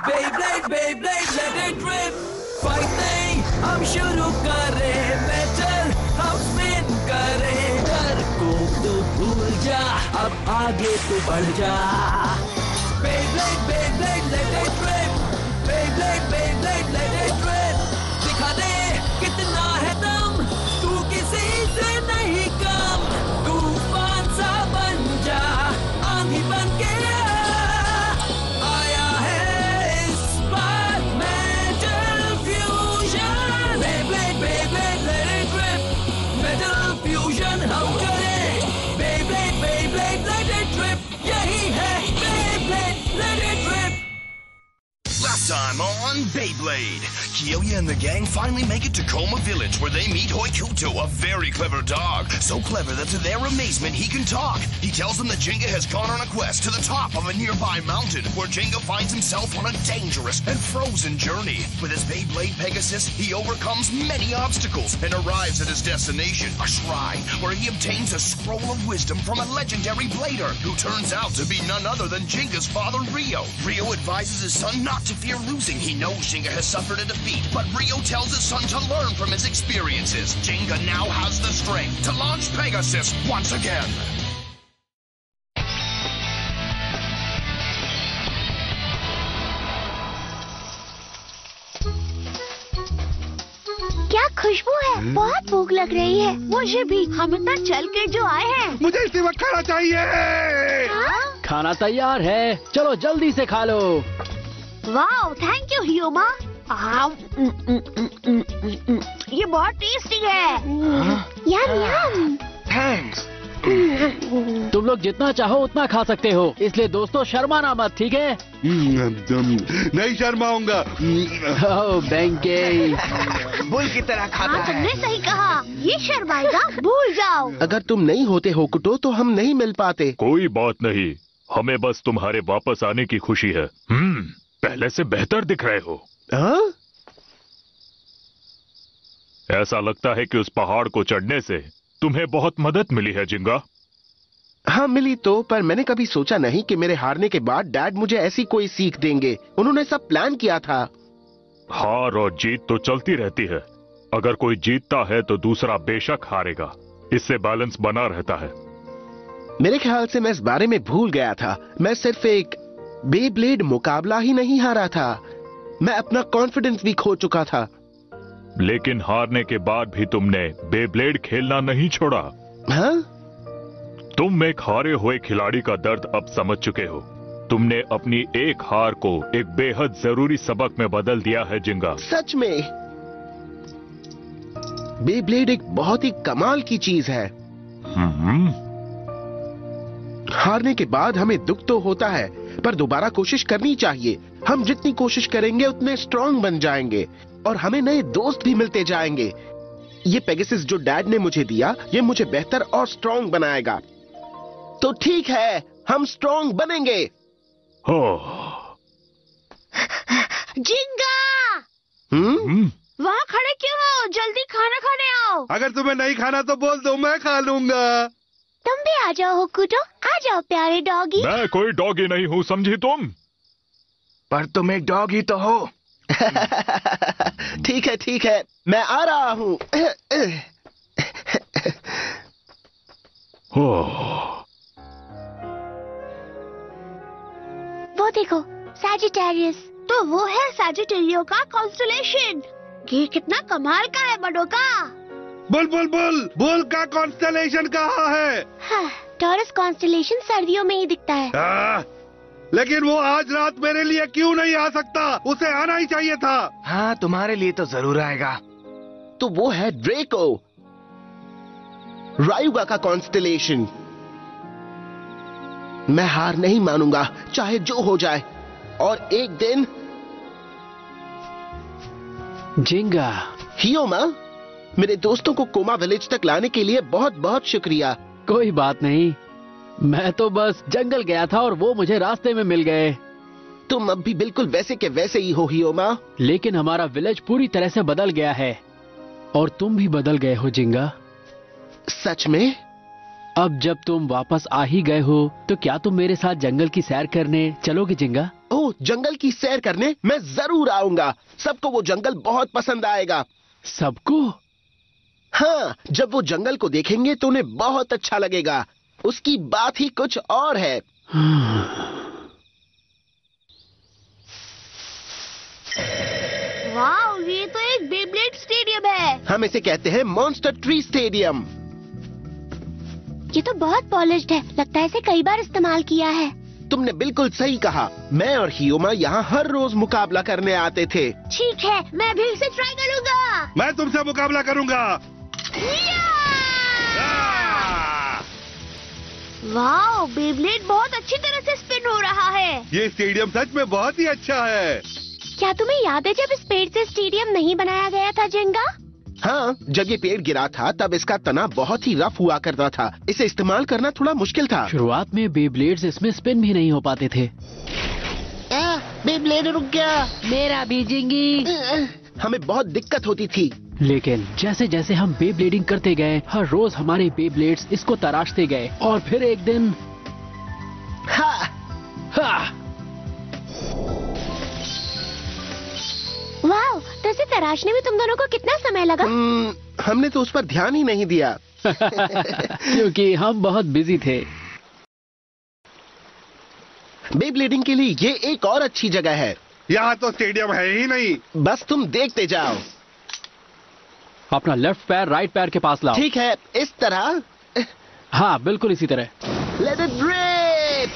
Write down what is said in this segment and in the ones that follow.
Beyblade, Beyblade, let it rip. Fight नहीं, हम शुरू करें. Metal, हम spin करें. डर को तो भूल जा, अब आगे तो बढ़ जा. Beyblade, Beyblade, let it rip. Beyblade, Beyblade, let it rip. दिखा दे कितना है दम, तू किसी से नहीं कम. तूफान सा बन जा, आंधी बन के आया है इस बार metal fusion. Beyblade, Beyblade, let it rip. Metal fusion हम करें. Beyblade, Beyblade, let it rip. यही है Beyblade, let it rip. Last time on Beyblade, Kyoya and the gang finally make it to Koma Village where they meet Hoikuto, a very clever dog. So clever that to their amazement he can talk. He tells them that Jenga has gone on a quest to the top of a nearby mountain where Jenga finds himself on a dangerous and frozen journey. With his Beyblade Pegasus, he overcomes many obstacles and arrives at his destination, a shrine where he obtains a scroll of wisdom from a legendary blader who turns out to be none other than Jenga's father Ryo. Ryo advises his son not to fear losing. He knows Jenga has suffered a defeat, but Ryo tells his son to learn from his experiences. Jenga now has the strength to launch Pegasus once again. क्या खुशबू है, बहुत भूख लग रही है. मुझे भी. हम इतना चल के जो आए हैं. मुझे इसी वक्त खाना चाहिए. खाना तैयार है, चलो जल्दी से खा लो. वाओ, थैंक यू हियोमा. ये बहुत टेस्टी है. Yum yum. थैंक्स. तुम लोग जितना चाहो उतना खा सकते हो, इसलिए दोस्तों शर्माना मत, ठीक है? नहीं शर्माऊंगा. बेंके बुल की तरह खाता है. तुमने सही कहा, ये शर्माएगा, भूल जाओ. अगर तुम नहीं होते होकुटो तो हम नहीं मिल पाते. कोई बात नहीं, हमें बस तुम्हारे वापस आने की खुशी है. पहले से बेहतर दिख रहे हो. ऐसा लगता है कि उस पहाड़ को चढ़ने से तुम्हें बहुत मदद मिली है जिंगा. हाँ मिली तो, पर मैंने कभी सोचा नहीं कि मेरे हारने के बाद डैड मुझे ऐसी कोई सीख देंगे. उन्होंने सब प्लान किया था. हार और जीत तो चलती रहती है. अगर कोई जीतता है तो दूसरा बेशक हारेगा. इससे बैलेंस बना रहता है. मेरे ख्याल से मैं इस बारे में भूल गया था. मैं सिर्फ एक बेब्लेड मुकाबला ही नहीं हारा था, मैं अपना कॉन्फिडेंस भी खो चुका था. लेकिन हारने के बाद भी तुमने बेब्लेड खेलना नहीं छोड़ा. हाँ? तुम एक हारे हुए खिलाड़ी का दर्द अब समझ चुके हो. तुमने अपनी एक हार को एक बेहद जरूरी सबक में बदल दिया है जिंगा. सच में बेब्लेड एक बहुत ही कमाल की चीज है. हारने के बाद हमें दुख तो होता है, पर दोबारा कोशिश करनी चाहिए. हम जितनी कोशिश करेंगे उतने स्ट्रांग बन जाएंगे और हमें नए दोस्त भी मिलते जाएंगे. ये पेगासस जो डैड ने मुझे दिया, ये मुझे बेहतर और स्ट्रांग बनाएगा. तो ठीक है, हम स्ट्रांग बनेंगे. जिंगा, वहाँ खड़े क्यों हो? जल्दी खाना खाने आओ. अगर तुम्हें नहीं खाना तो बोल दो, मैं खा लूंगा. तुम भी आ जाओ होकुटो, आ जाओ प्यारे डॉगी. मैं कोई डॉगी नहीं हूँ, समझी तुम? पर तुम एक डॉग ही तो हो. ठीक है, मैं आ रहा हूँ. वो देखो, सैजिटेरियस. तो वो है सैजिटेरियो का कॉन्स्टेलेशन. ये कितना कमाल का है बड़ों का. बुल का कॉन्स्टेलेशन कहाँ है? टॉरस कॉन्स्टेलेशन सर्दियों में ही दिखता है. लेकिन वो आज रात मेरे लिए क्यों नहीं आ सकता? उसे आना ही चाहिए था. हाँ, तुम्हारे लिए तो जरूर आएगा. तो वो है ड्रेको, रायुगा का कॉन्स्टेलेशन. मैं हार नहीं मानूंगा, चाहे जो हो जाए. और एक दिन जिंगा. हियोमा, मेरे दोस्तों को कोमा विलेज तक लाने के लिए बहुत बहुत शुक्रिया. कोई बात नहीं, मैं तो बस जंगल गया था और वो मुझे रास्ते में मिल गए. तुम अब भी बिल्कुल वैसे के वैसे ही हो हियोमा. लेकिन हमारा विलेज पूरी तरह से बदल गया है और तुम भी बदल गए हो जिंगा. सच में? अब जब तुम वापस आ ही गए हो तो क्या तुम मेरे साथ जंगल की सैर करने चलोगे जिंगा? ओह, जंगल की सैर करने मैं जरूर आऊंगा। सबको वो जंगल बहुत पसंद आएगा। सबको? हाँ, जब वो जंगल को देखेंगे तो उन्हें बहुत अच्छा लगेगा। उसकी बात ही कुछ और है। वाह, ये तो एक बेब्लेड स्टेडियम है। हम इसे कहते हैं मॉन्स्टर ट्री स्टेडियम। ये तो बहुत पॉलिश्ड है, लगता है इसे कई बार इस्तेमाल किया है। तुमने बिल्कुल सही कहा। मैं और हियोमा यहाँ हर रोज मुकाबला करने आते थे। ठीक है, मैं भी इसे ट्राई करूँगा। मैं तुमसे मुकाबला करूंगा। वाह, बेब्लेड बहुत अच्छी तरह से स्पिन हो रहा है। ये स्टेडियम सच में बहुत ही अच्छा है। क्या तुम्हें याद है जब इस पेड़ से स्टेडियम नहीं बनाया गया था जिंगा? हाँ, जब ये पेड़ गिरा था तब इसका तना बहुत ही रफ हुआ करता था। इसे इस्तेमाल करना थोड़ा मुश्किल था। शुरुआत में बेब्लेड्स इसमें स्पिन भी नहीं हो पाते थे। बेब्लेड रुक गया। मेरा भी जिंगी। हमें बहुत दिक्कत होती थी। लेकिन जैसे जैसे हम बेब्लेडिंग करते गए, हर रोज हमारे बेब्लेड्स इसको तराशते गए और फिर एक दिन वाह, तो इसे तराशने में तुम दोनों को कितना समय लगा? हमने तो उस पर ध्यान ही नहीं दिया। क्योंकि हम बहुत बिजी थे। बेब्लेडिंग के लिए ये एक और अच्छी जगह है। यहाँ तो स्टेडियम है ही नहीं। बस तुम देखते जाओ। अपना लेफ्ट पैर राइट पैर के पास लाओ। ठीक है, इस तरह। हाँ, बिल्कुल इसी तरह। Let it drip.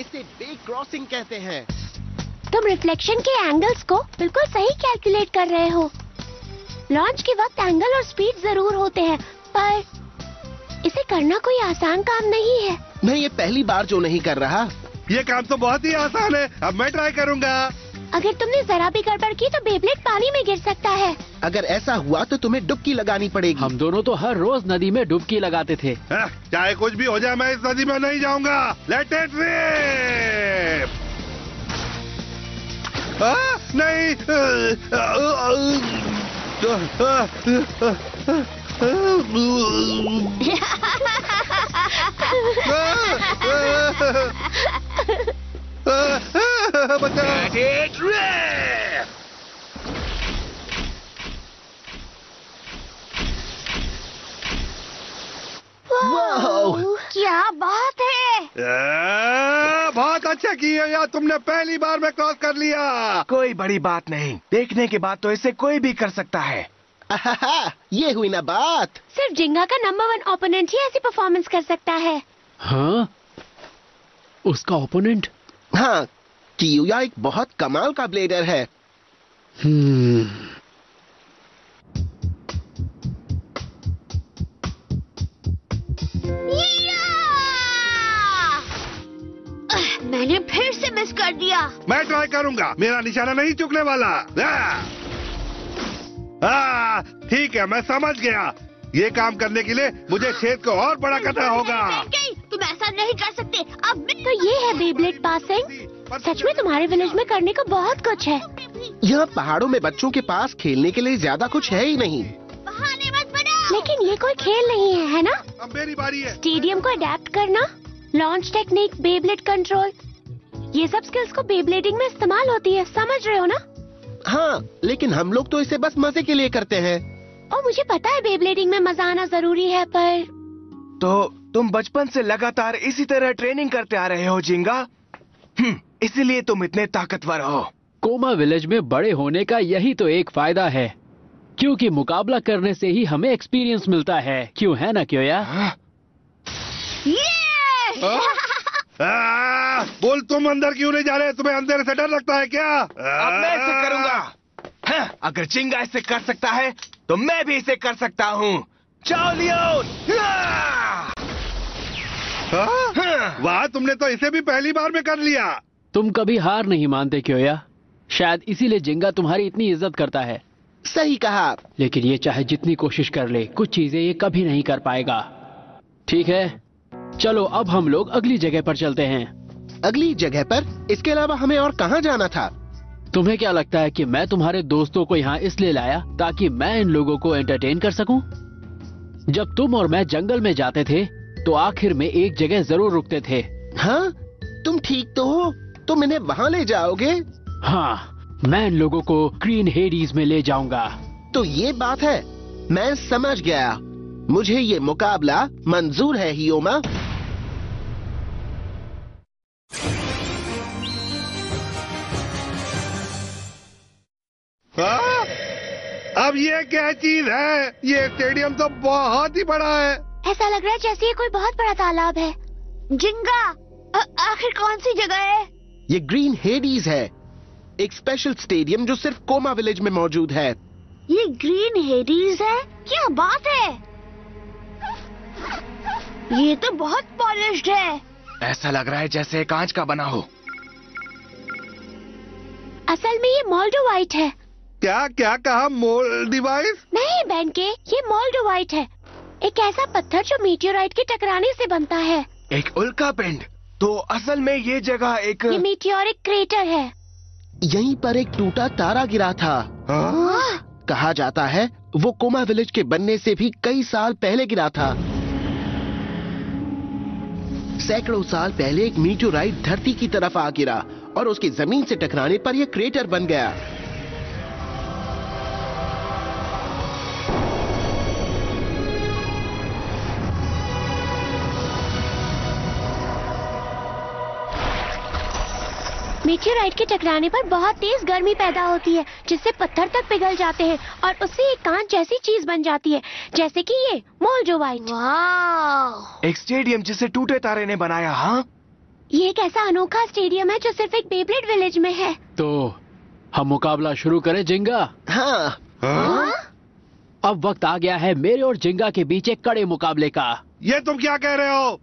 इसे बे क्रॉसिंग कहते हैं। तुम रिफ्लेक्शन के एंगल्स को बिल्कुल सही कैलकुलेट कर रहे हो। लॉन्च के वक्त एंगल और स्पीड जरूर होते हैं, पर इसे करना कोई आसान काम नहीं है। मैं ये पहली बार जो नहीं कर रहा। ये काम तो बहुत ही आसान है। अब मैं ट्राई करूंगा। अगर तुमने जरा भी गड़बड़ की तो बेब्लेड पानी में गिर सकता है। अगर ऐसा हुआ तो तुम्हें डुबकी लगानी पड़ेगी। हम दोनों तो हर रोज नदी में डुबकी लगाते थे। चाहे कुछ भी हो जाए, मैं इस नदी में नहीं जाऊंगा। Let it rip. नहीं। क्या बात है। बहुत अच्छा किया यार, तुमने पहली बार में क्रॉस कर लिया। कोई बड़ी बात नहीं, देखने के बाद तो इसे कोई भी कर सकता है। ये हुई ना बात। सिर्फ जिंगा का नंबर 1 ओपोनेंट ही ऐसी परफॉर्मेंस कर सकता है। हाँ, उसका ओपोनेंट? हाँ, कियुया एक बहुत कमाल का ब्लेडर है। मैंने फिर से मिस कर दिया। मैं ट्राई करूंगा, मेरा निशाना नहीं चुकने वाला। ठीक है, मैं समझ गया। ये काम करने के लिए मुझे छेद को और बड़ा करना होगा। तुम ऐसा नहीं कर सकते। अब तो ये है बेब्लेड पासिंग। सच में तुम्हारे विलेज में करने को बहुत कुछ है। यहाँ पहाड़ों में बच्चों के पास खेलने के लिए ज्यादा कुछ है ही नहीं। बहाने मत बनाओ। लेकिन ये कोई खेल नहीं है ना? अब मेरी बारी है। स्टेडियम को अडेप्ट करना, लॉन्च टेक्निक, बेब्लेड कंट्रोल, ये सब स्किल्स को बेब्लेडिंग में इस्तेमाल होती है, समझ रहे हो ना? हाँ, लेकिन हम लोग तो इसे बस मजे के लिए करते हैं। और मुझे पता है बेब्लेडिंग में मजा आना जरूरी है, पर तो तुम बचपन से लगातार इसी तरह ट्रेनिंग करते आ रहे हो जिंगा, इसीलिए तुम इतने ताकतवर हो। कोमा विलेज में बड़े होने का यही तो एक फायदा है, क्योंकि मुकाबला करने से ही हमें एक्सपीरियंस मिलता है। क्यों है ना क्योया? बोल, तुम अंदर क्यों नहीं जा रहे? तुम्हें अंदर से डर लगता है क्या? अब मैं इसे करूंगा। अगर जिंगा इसे कर सकता है तो मैं भी इसे कर सकता हूँ। चाओ लियोन! वाह, तुमने तो इसे भी पहली बार में कर लिया। तुम कभी हार नहीं मानते क्योया, शायद इसीलिए जिंगा तुम्हारी इतनी इज्जत करता है। सही कहा। लेकिन ये चाहे जितनी कोशिश कर ले, कुछ चीजें ये कभी नहीं कर पाएगा। ठीक है, चलो अब हम लोग अगली जगह पर चलते हैं। अगली जगह पर? इसके अलावा हमें और कहाँ जाना था? तुम्हें क्या लगता है कि मैं तुम्हारे दोस्तों को यहाँ इसलिए लाया ताकि मैं इन लोगों को एंटरटेन कर सकूं? जब तुम और मैं जंगल में जाते थे तो आखिर में एक जगह जरूर रुकते थे। हाँ, तुम ठीक तो हो? तुम इन्हें वहाँ ले जाओगे? हाँ, मैं इन लोगों को ग्रीन हेडीज में ले जाऊंगा। तो ये बात है, मैं समझ गया। मुझे ये मुकाबला मंजूर है हियोमा। हाँ? अब ये क्या चीज है? ये स्टेडियम तो बहुत ही बड़ा है। ऐसा लग रहा है जैसे ये कोई बहुत बड़ा तालाब है। जिंगा, आखिर कौन सी जगह है? ये ग्रीन हेडीज है, एक स्पेशल स्टेडियम जो सिर्फ कोमा विलेज में मौजूद है। ये ग्रीन हेडीज है? क्या बात है! ये तो बहुत पॉलिश्ड है। ऐसा लग रहा है जैसे कांच का बना हो। असल में ये मोल्डोवाइट है। क्या क्या कहा? Mould device? नहीं बैंके, ये मोल्डोवाइट है, एक ऐसा पत्थर जो मीटियोराइट के टकराने से बनता है। एक उल्का पिंड? तो असल में ये जगह एक ये मीटियोरिक क्रेटर है। यहीं पर एक टूटा तारा गिरा था। कहा जाता है वो कोमा विलेज के बनने से भी कई साल पहले गिरा था। सैकड़ों साल पहले एक मीटियोराइट धरती की तरफ आ गिरा और उसकी जमीन से टकराने पर यह क्रेटर बन गया। मीटियोराइट के टकराने पर बहुत तेज गर्मी पैदा होती है जिससे पत्थर तक पिघल जाते हैं और उससे एक कांच जैसी चीज बन जाती है, जैसे कि ये मोल्डोवाइट। वाह! एक स्टेडियम जिसे टूटे तारे ने बनाया। हाँ, ये एक ऐसा अनोखा स्टेडियम है जो सिर्फ एक बेब्लेड विलेज में है। तो हम मुकाबला शुरू करें जिंगा? हाँ। अब वक्त आ गया है मेरे और जिंगा के बीच एक कड़े मुकाबले का। ये तुम क्या कह रहे हो?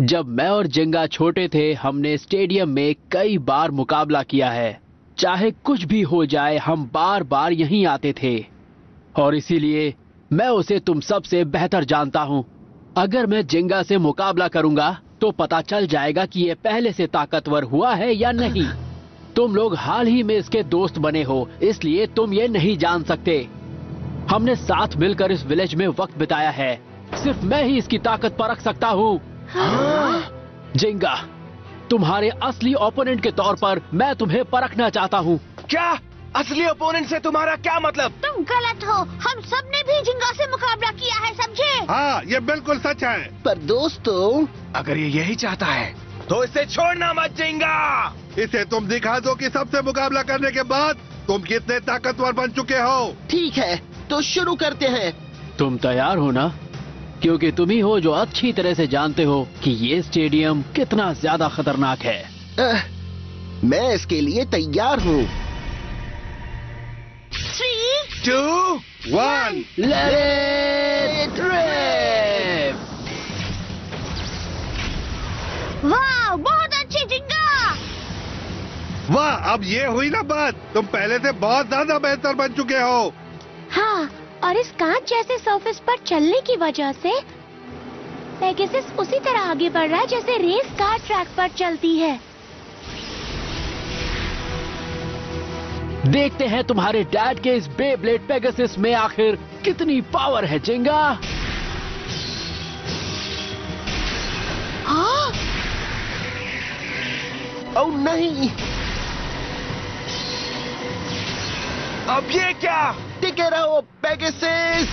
जब मैं और जिंगा छोटे थे हमने स्टेडियम में कई बार मुकाबला किया है। चाहे कुछ भी हो जाए हम बार बार यहीं आते थे और इसीलिए मैं उसे तुम सबसे बेहतर जानता हूँ। अगर मैं जिंगा से मुकाबला करूंगा तो पता चल जाएगा कि ये पहले से ताकतवर हुआ है या नहीं। तुम लोग हाल ही में इसके दोस्त बने हो, इसलिए तुम ये नहीं जान सकते। हमने साथ मिलकर इस विलेज में वक्त बिताया है, सिर्फ मैं ही इसकी ताकत परख सकता हूँ। जिंगा, तुम्हारे असली ओपोनेंट के तौर पर मैं तुम्हें परखना चाहता हूँ। क्या? असली ओपोनेंट से तुम्हारा क्या मतलब? तुम गलत हो, हम सब ने भी जिंगा से मुकाबला किया है, समझे? हाँ, ये बिल्कुल सच है। पर दोस्तों, अगर ये यही चाहता है तो इसे छोड़ना मत जिंगा। इसे तुम दिखा दो कि सबसे मुकाबला करने के बाद तुम कितने ताकतवर बन चुके हो। ठीक है, तो शुरू करते हैं। तुम तैयार हो ना? क्योंकि तुम ही हो जो अच्छी तरह से जानते हो कि ये स्टेडियम कितना ज्यादा खतरनाक है। मैं इसके लिए तैयार हूँ। 3, 2, 1 लेट रिप! वाह, बहुत अच्छी जिंगा। वाह, अब ये हुई ना बात। तुम पहले से बहुत ज्यादा बेहतर बन चुके हो। हाँ, और इस कांच जैसे सरफेस पर चलने की वजह से पेगासस उसी तरह आगे बढ़ रहा है जैसे रेस कार ट्रैक पर चलती है। देखते हैं तुम्हारे डैड के इस बेब्लेड पेगासस में आखिर कितनी पावर है जिंगा। हाँ? ओह नहीं! अब ये क्या? टिके रहो पेगासस!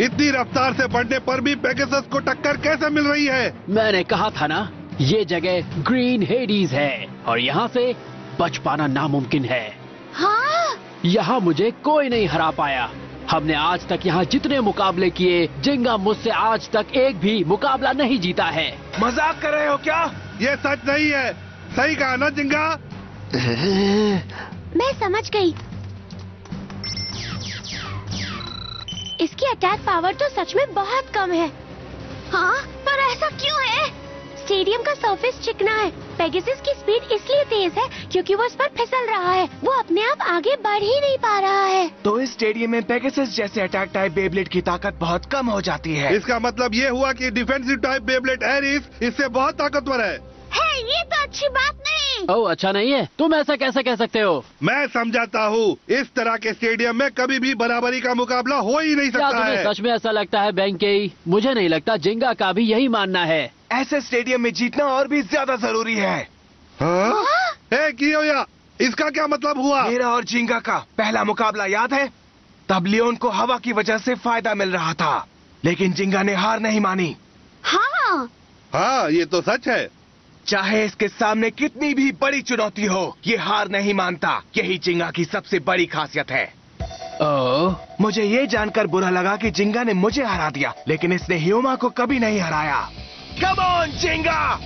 इतनी रफ्तार से बढ़ने पर भी पेगासस को टक्कर कैसे मिल रही है? मैंने कहा था ना, ये जगह ग्रीन हेडीज है और यहाँ से बच पाना नामुमकिन है। हाँ? यहाँ मुझे कोई नहीं हरा पाया। हमने आज तक यहाँ जितने मुकाबले किए, जिंगा मुझसे आज तक एक भी मुकाबला नहीं जीता है। मजाक कर रहे हो क्या? ये सच नहीं है। सही कहा ना जिंगा? मैं समझ गई। इसकी अटैक पावर तो सच में बहुत कम है। हाँ, पर ऐसा क्यों है? स्टेडियम का सरफेस चिकना है। पेगासस की स्पीड इसलिए तेज है क्योंकि वो उस पर फिसल रहा है। वो अपने आप आगे बढ़ ही नहीं पा रहा है। तो इस स्टेडियम में पेगासस जैसे अटैक टाइप बेब्लेड की ताकत बहुत कम हो जाती है। इसका मतलब ये हुआ कि डिफेंसिव टाइप बेब्लेड एरिस इससे बहुत ताकतवर है। है, ये तो अच्छी बात नहीं। ओह, अच्छा नहीं है? तुम ऐसा कैसे कह सकते हो? मैं समझाता हूँ, इस तरह के स्टेडियम में कभी भी बराबरी का मुकाबला हो ही नहीं क्या सकता तुम्हें है। सच में ऐसा लगता है बेंकेई? मुझे नहीं लगता, जिंगा का भी यही मानना है। ऐसे स्टेडियम में जीतना और भी ज्यादा जरूरी है। हाँ? हे कियोया, इसका क्या मतलब हुआ? मेरा और जिंगा का पहला मुकाबला याद है? तब लियोन को हवा की वजह से फायदा मिल रहा था, लेकिन जिंगा ने हार नहीं मानी। हाँ, हाँ, ये तो सच है। चाहे इसके सामने कितनी भी बड़ी चुनौती हो, ये हार नहीं मानता। यही जिंगा की सबसे बड़ी खासियत है। ओह, मुझे ये जानकर बुरा लगा कि जिंगा ने मुझे हरा दिया, लेकिन इसने ह्यूमा को कभी नहीं हराया। कम ऑन जिंगा,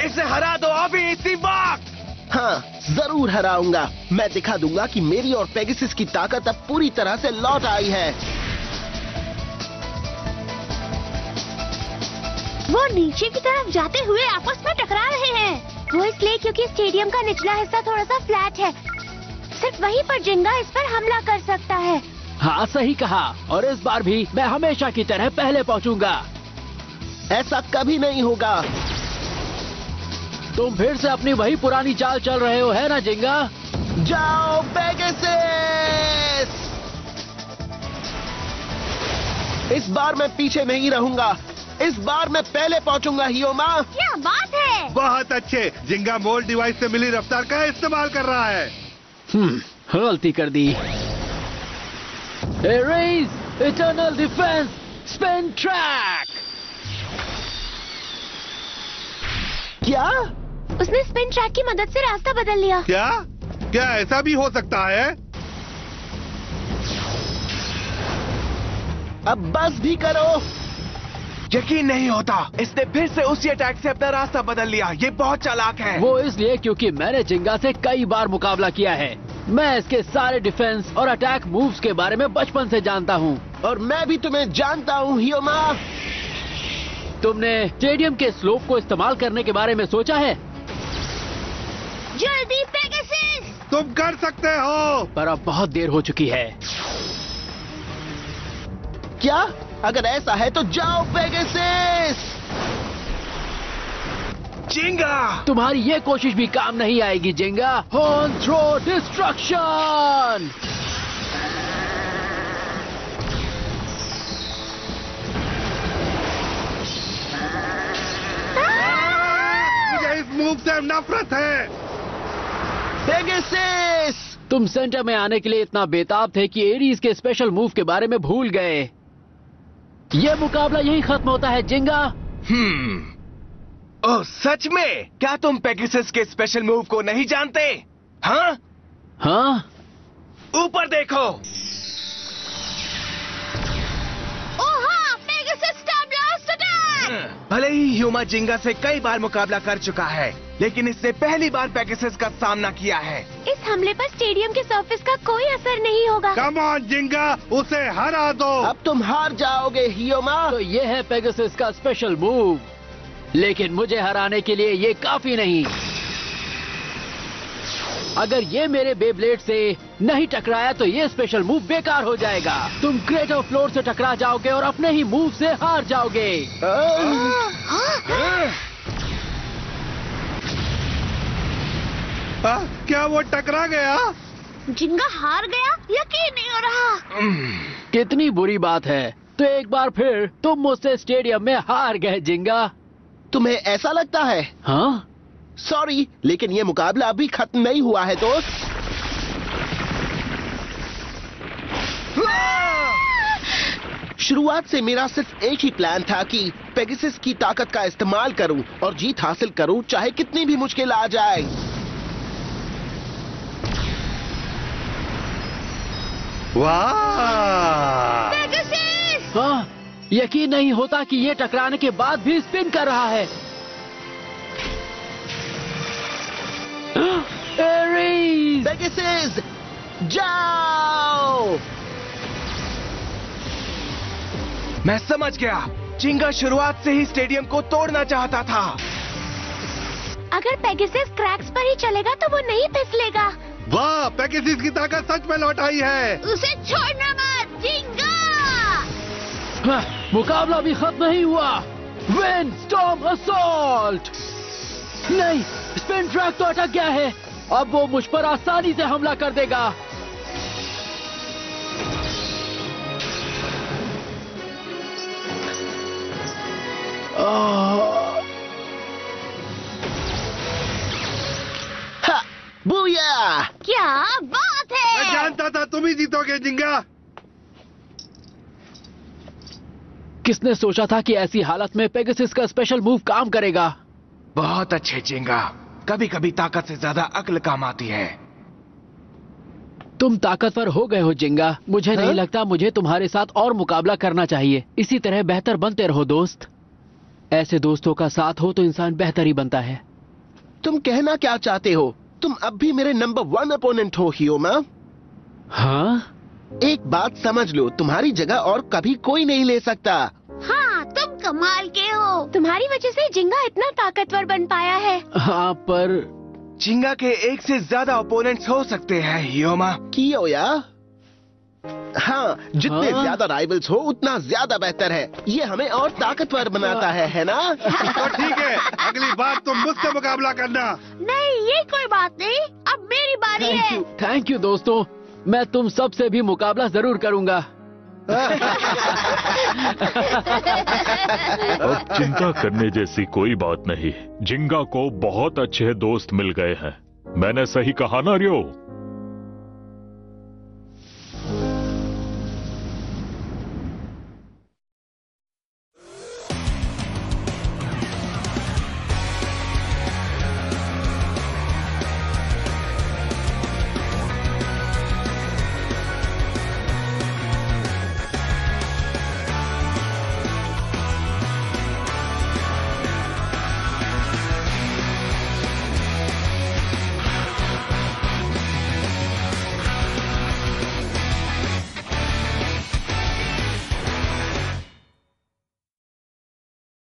इसे हरा दो अभी इसी वक्त। हाँ, जरूर हराऊंगा। मैं दिखा दूंगा कि मेरी और पेगासस की ताकत अब पूरी तरह से लौट आई है। वो नीचे की तरफ जाते हुए आपस में टकरा रहे हैं। वो इसलिए क्योंकि स्टेडियम का निचला हिस्सा थोड़ा सा फ्लैट है। सिर्फ वहीं पर जिंगा इस पर हमला कर सकता है। हाँ सही कहा। और इस बार भी मैं हमेशा की तरह पहले पहुंचूंगा। ऐसा कभी नहीं होगा। तुम फिर से अपनी वही पुरानी चाल चल रहे हो, है ना जिंगा? जाओ पेगासस! इस बार मैं पीछे नहीं रहूंगा। इस बार मैं पहले पहुंचूंगा ह्यूमा। क्या बात है! बहुत अच्छे। जिंगा मोल्ड डिवाइस से मिली रफ्तार का इस्तेमाल कर रहा है। गलती कर दी। Aries, eternal defense, spin track. क्या? उसने स्पिन ट्रैक की मदद से रास्ता बदल लिया। क्या? क्या ऐसा भी हो सकता है? अब बस भी करो। यकीन नहीं होता, इसने फिर से उसी अटैक से अपना रास्ता बदल लिया। ये बहुत चालाक है। वो इसलिए क्योंकि मैंने जिंगा से कई बार मुकाबला किया है। मैं इसके सारे डिफेंस और अटैक मूव्स के बारे में बचपन से जानता हूँ। और मैं भी तुम्हें जानता हूँ ह्यूमा। तुमने स्टेडियम के स्लोप को इस्तेमाल करने के बारे में सोचा है? जल्दी पेगासस! तुम कर सकते हो। पर अब बहुत देर हो चुकी है। क्या? अगर ऐसा है तो जाओ पेगासस! जिंगा! तुम्हारी ये कोशिश भी काम नहीं आएगी जिंगा। Horn throw destruction! मुझे इस मूव से नफरत है। पेगासस! तुम सेंटर में आने के लिए इतना बेताब थे कि एरीज के स्पेशल मूव के बारे में भूल गए। ये मुकाबला यही खत्म होता है जिंगा। ओह सच में? क्या तुम पेगासस के स्पेशल मूव को नहीं जानते? हाँ? हाँ? ऊपर देखो। ओहा! Pegasus star blast attack! भले ही ह्यूमा जिंगा से कई बार मुकाबला कर चुका है, लेकिन इसने पहली बार पेगासस का सामना किया है। इस हमले पर स्टेडियम के सरफेस का कोई असर नहीं होगा। कम ऑन जिंगा, उसे हरा दो। अब तुम हार जाओगे ह्यूमा। तो ये है पेगासस का स्पेशल मूव, लेकिन मुझे हराने के लिए ये काफी नहीं। अगर ये मेरे बेब्लेड से नहीं टकराया तो ये स्पेशल मूव बेकार हो जाएगा। तुम क्रेटर फ्लोर से टकरा जाओगे और अपने ही मूव से हार जाओगे। क्या वो टकरा गया? जिंगा हार गया? यकीन नहीं हो रहा। कितनी बुरी बात है। तो एक बार फिर तुम मुझसे स्टेडियम में हार गए जिंगा। तुम्हें ऐसा लगता है? हाँ? सॉरी, लेकिन ये मुकाबला अभी खत्म नहीं हुआ है दोस्त। शुरुआत से मेरा सिर्फ एक ही प्लान था कि पेगासस की ताकत का इस्तेमाल करूं और जीत हासिल करूं, चाहे कितनी भी मुश्किल आ जाए। वाह! पेगासस! हाँ? यकीन नहीं होता कि ये टकराने के बाद भी स्पिन कर रहा है। एरीज! पेगासस, जाओ! मैं समझ गया। जिंगा शुरुआत से ही स्टेडियम को तोड़ना चाहता था। अगर पेगासस क्रैक्स पर ही चलेगा तो वो नहीं फिसलेगा। वाह! पेगासस की ताकत सच में लौट आई है। उसे छोड़ना मत, जिंगा! हाँ, मुकाबला भी खत्म नहीं हुआ। Wind storm assault! नहीं, स्पिन ट्रक तो अटक गया है। अब वो मुझ पर आसानी से हमला कर देगा। बूया! क्या बात है। मैं जानता था तुम ही जीतोगे जिंगा। किसने सोचा था कि ऐसी हालत में पेगासस का स्पेशल मूव काम करेगा। बहुत अच्छे जिंगा। कभी कभी ताकत से ज्यादा अक्ल काम आती है। तुम ताकतवर हो गए हो जिंगा। मुझे नहीं लगता मुझे तुम्हारे साथ और मुकाबला करना चाहिए। इसी तरह बेहतर बनते रहो दोस्त। ऐसे दोस्तों का साथ हो तो इंसान बेहतर ही बनता है। तुम कहना क्या चाहते हो? तुम अब भी मेरे नंबर 1 अपोनेंट हो हियोमा। हाँ? एक बात समझ लो, तुम्हारी जगह और कभी कोई नहीं ले सकता। हाँ, तुम कमाल के हो। तुम्हारी वजह से जिंगा इतना ताकतवर बन पाया है। हाँ, पर जिंगा के एक से ज्यादा ओपोनेंट्स हो सकते हैं हियोमा। कियोया? हाँ, जितने हाँ? ज्यादा राइवल्स हो उतना ज्यादा बेहतर है। ये हमें और ताकतवर बनाता है ना? तो ठीक है, अगली बार तुम मुझसे मुकाबला करना। नहीं, ये कोई बात नहीं। अब मेरी बारी है। थैंक यू दोस्तों। मैं तुम सबसे भी मुकाबला जरूर करूंगा। अब चिंता करने जैसी कोई बात नहीं। जिंगा को बहुत अच्छे दोस्त मिल गए हैं। मैंने सही कहा ना रियो?